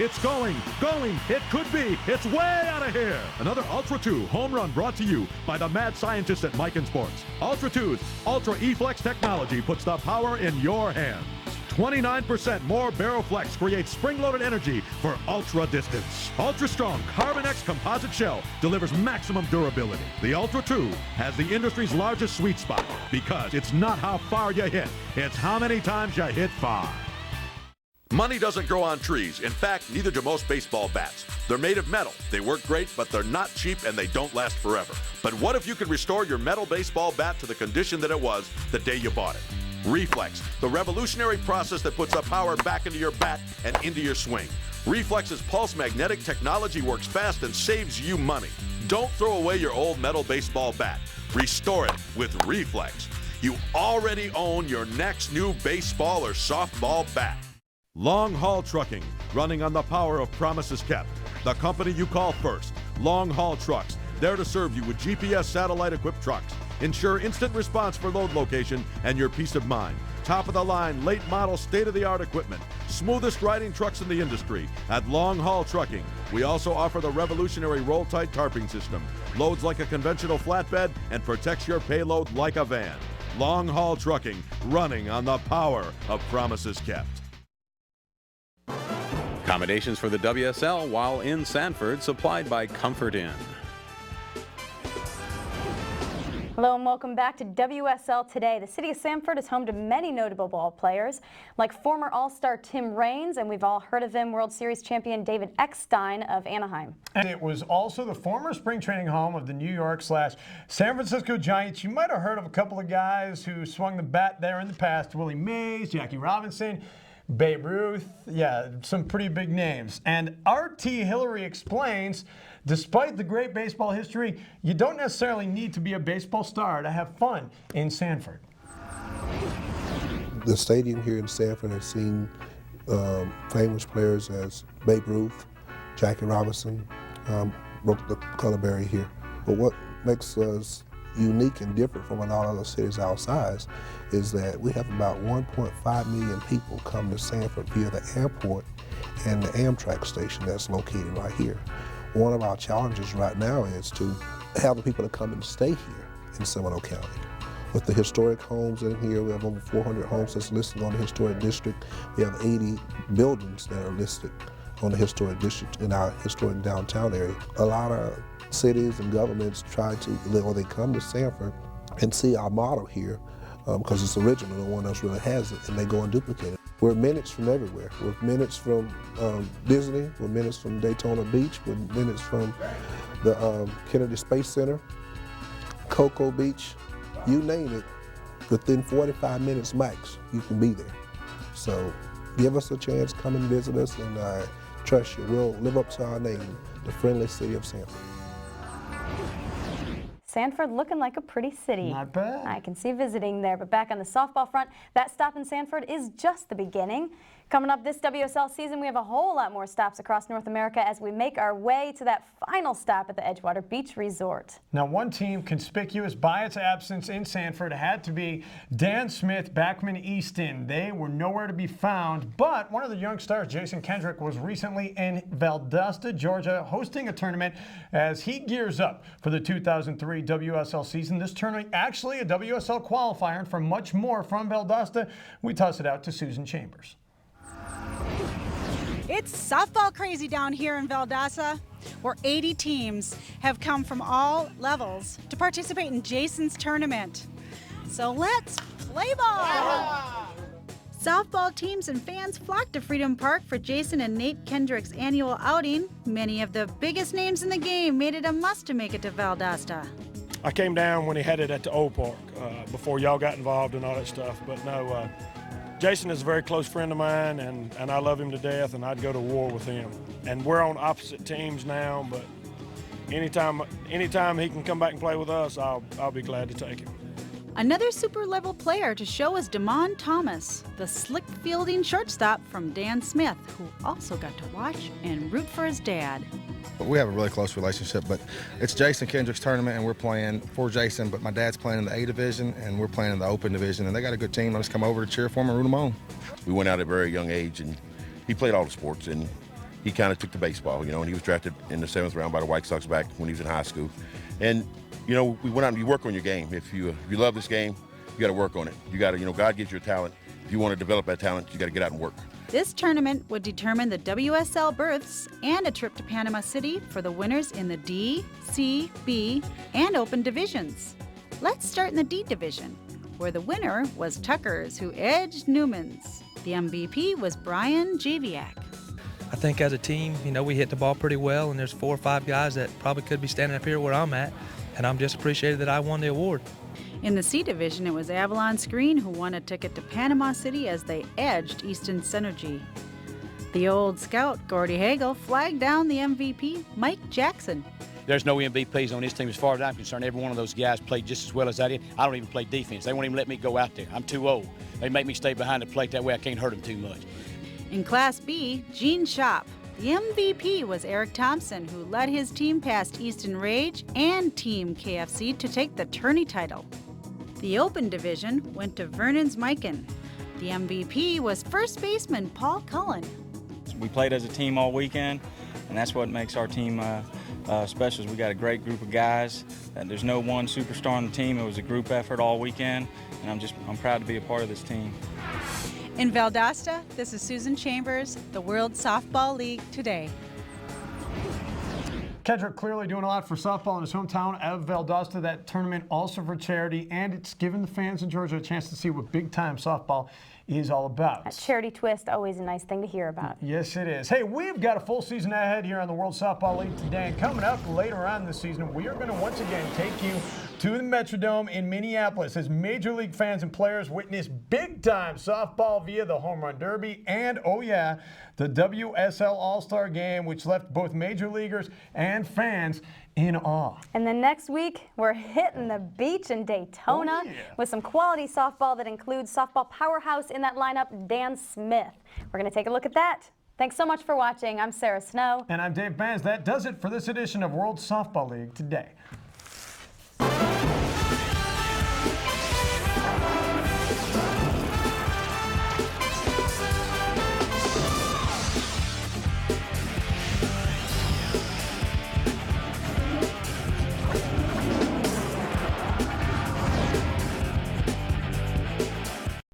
It's going. It could be. It's way out of here. Another Ultra 2 home run brought to you by the mad scientists at Miken Sports. Ultra 2's Ultra E-Flex technology puts the power in your hands. 29% more Barrowflex creates spring-loaded energy for ultra distance. Ultra-strong Carbon X composite shell delivers maximum durability. The Ultra 2 has the industry's largest sweet spot because it's not how far you hit, it's how many times you hit far. Money doesn't grow on trees. In fact, neither do most baseball bats. They're made of metal. They work great, but they're not cheap and they don't last forever. But what if you could restore your metal baseball bat to the condition that it was the day you bought it? Reflex, the revolutionary process that puts the power back into your bat and into your swing. Reflex's pulse magnetic technology works fast and saves you money. Don't throw away your old metal baseball bat. Restore it with Reflex. You already own your next new baseball or softball bat. Long Haul Trucking, running on the power of promises kept. The company you call first. Long Haul Trucks, there to serve you with GPS satellite-equipped trucks. Ensure instant response for load location and your peace of mind. Top of the line, late model, state-of-the-art equipment. Smoothest riding trucks in the industry. At Long Haul Trucking, we also offer the revolutionary roll-tight tarping system. Loads like a conventional flatbed and protects your payload like a van. Long Haul Trucking, running on the power of promises kept. Accommodations for the WSL while in Sanford, supplied by Comfort Inn. Hello and welcome back to WSL Today. The city of Sanford is home to many notable ball players, like former All-Star Tim Raines, and we've all heard of him, World Series champion David Eckstein of Anaheim. And it was also the former spring training home of the New York/San Francisco Giants. You might have heard of a couple of guys who swung the bat there in the past: Willie Mays, Jackie Robinson, Babe Ruth. Yeah, some pretty big names. And R.T. Hillary explains, despite the great baseball history, you don't necessarily need to be a baseball star to have fun in Sanford. The stadium here in Sanford has seen famous players as Babe Ruth, Jackie Robinson, broke the color barrier here. But what makes us unique and different from a lot of other cities our size is that we have about 1.5 million people come to Sanford via the airport and the Amtrak station that's located right here. One of our challenges right now is to have the people to come and stay here in Seminole County. With the historic homes in here, we have over 400 homes that's listed on the historic district. We have 80 buildings that are listed on the historic district in our historic downtown area. A lot of cities and governments try to, or they come to Sanford and see our model here because it's original, no one else really has it, and they go and duplicate it. We're minutes from everywhere. We're minutes from Disney, we're minutes from Daytona Beach, we're minutes from the Kennedy Space Center, Cocoa Beach, you name it, within 45 minutes max, you can be there. So give us a chance, come and visit us, and I trust you, we'll live up to our name, the friendly city of Sanford. Sanford looking like a pretty city. Not bad. I can see visiting there, but back on the softball front, that stop in Sanford is just the beginning. Coming up this WSL season, we have a whole lot more stops across North America as we make our way to that final stop at the Edgewater Beach Resort. Now, one team conspicuous by its absence in Sanford had to be Dan Smith, Backman Easton. They were nowhere to be found, but one of the young stars, Jason Kendrick, was recently in Valdosta, Georgia, hosting a tournament as he gears up for the 2003 WSL season. This tournament actually a WSL qualifier, and for much more from Valdosta, we toss it out to Susan Chambers. It's softball crazy down here in Valdosta, where 80 teams have come from all levels to participate in Jason's tournament. So let's play ball! Yeah. Softball teams and fans flocked to Freedom Park for Jason and Nate Kendrick's annual outing. Many of the biggest names in the game made it a must to make it to Valdosta. I came down when he had it at the old park before y'all got involved and all that stuff, but no, Jason is a very close friend of mine, and I love him to death, and I'd go to war with him. And we're on opposite teams now, but anytime he can come back and play with us, I'll be glad to take him. Another super level player to show is Damon Thomas, the slick fielding shortstop from Dan Smith, who also got to watch and root for his dad. We have a really close relationship, but it's Jason Kendrick's tournament, and we're playing for Jason, but my dad's playing in the A division, and we're playing in the Open division, and they got a good team. Let's come over to cheer for them and root them on. We went out at a very young age, and he played all the sports, and he kind of took to baseball, and he was drafted in the 7th round by the White Sox back when he was in high school. And, we went out and you work on your game. If you love this game, you got to work on it. You got to, God gives you a talent. If you want to develop that talent, you got to get out and work. This tournament would determine the WSL berths and a trip to Panama City for the winners in the D, C, B, and Open divisions. Let's start in the D division, where the winner was Tuckers, who edged Newman's. The MVP was Brian Javiak. I think as a team, we hit the ball pretty well, and there's 4 or 5 guys that probably could be standing up here where I'm at, and I'm just appreciated that I won the award. In the C division, it was Avalon Screen who won a ticket to Panama City as they edged Easton Synergy. The old scout, Gordy Hagel, flagged down the MVP, Mike Jackson. There's no MVPs on this team as far as I'm concerned. Every one of those guys played just as well as I did. I don't even play defense. They won't even let me go out there. I'm too old. They make me stay behind the plate. That way I can't hurt them too much. In Class B, Gene Shop. The MVP was Eric Thompson, who led his team past Easton Rage and Team KFC to take the tourney title. The Open division went to Vernon's Mikan. The MVP was first baseman Paul Cullen. We played as a team all weekend, and that's what makes our team special. We got a great group of guys. There's no one superstar on the team. It was a group effort all weekend, and I'm proud to be a part of this team. In Valdosta, this is Susan Chambers, the World Softball League today. Kendrick clearly doing a lot for softball in his hometown of Valdosta. That tournament also for charity, and it's given the fans in Georgia a chance to see what big-time softball is all about. That charity twist, always a nice thing to hear about. Yes, it is. Hey, we've got a full season ahead here on the World Softball League today, and coming up later on this season, we are going to once again take you to the Metrodome in Minneapolis as Major League fans and players witness big-time softball via the Home Run Derby and, oh yeah, the WSL All-Star Game, which left both Major Leaguers and fans in awe. And then next week, we're hitting the beach in Daytona with some quality softball that includes softball powerhouse in that lineup, Dan Smith. We're going to take a look at that. Thanks so much for watching. I'm Sarah Snow. And I'm Dave Banz. That does it for this edition of World Softball League today.